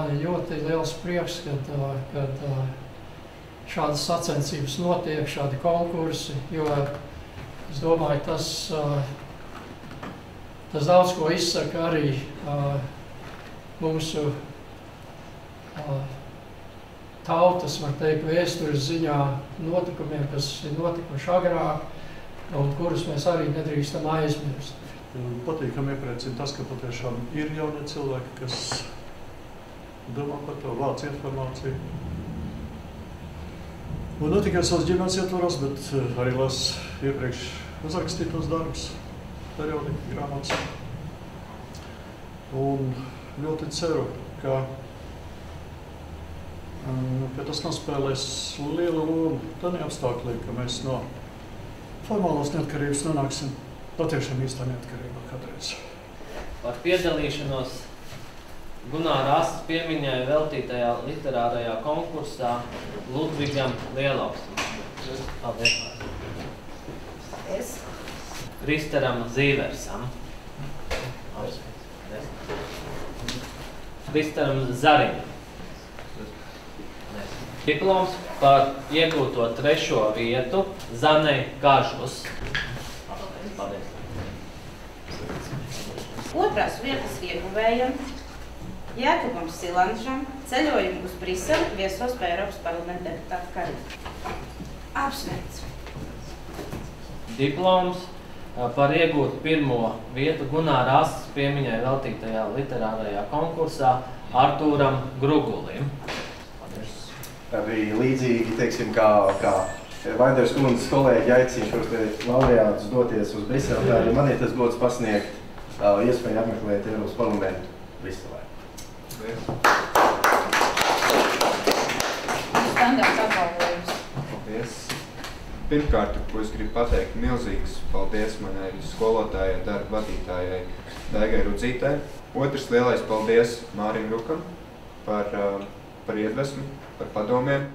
man ir ļoti liels prieks, kad šādas sacensības notiek, šādi konkursi, jo es domāju, tas daudz ko izsaka arī mūsu tautas, var teikt, vēstures ziņā notikumiem, kas ir notikuši agrāk un kurus mēs arī nedrīkstam aizmirst. Patīkami iepriecina tas, ka patiešām ir jaunie cilvēki, kas domā par to, vāc informāciju. Un ne tikai savas ģimenes ietvaros, bet arī las iepriekš uzrakstītos darbus, periodika grāmatas. Un ļoti ceru, ka tas nospēlēs lielu lomu tādā apstākļā, ka mēs no formālās neatkarības nonāksim patiešām īstā neatkarībā kādreiz. Par piedalīšanos Gunāra Astas piemiņai veltītajā literārajā konkursā Ludvigam Lielaustam. Paldies. Paldies. Kristaram Zīversam. Kristaram Zarinam. Diploms par iegūto 3. vietu Zanei Kažus. Paldies. 2. vietas ieguvējam Jēkabam Silanžam ceļojumu uz Briseli viesos pie Eiropas parlamenta deputāta Karina. Apsveic! Diploms par iegūtu 1. vietu Gunāra Astas piemiņai veltītajā literārajā konkursā Artūram Grugulim. Paldies. Arī līdzīgi, teiksim, kā Vaiders kundzes kolēģi aicina šos laureātus doties uz Briseli, tā arī man ir tas gods pasniegt iespēju apmeklēt Eiropas parlamentu Briselē. Standārts apbalvojums. Paldies. Pirmkārt, ko es gribu pateikt, milzīgs paldies manai skolotājai, darba vadītājai Daigai Rudzītei. Otrs lielais paldies Mārim Rukam par iedvesmu, par padomiem.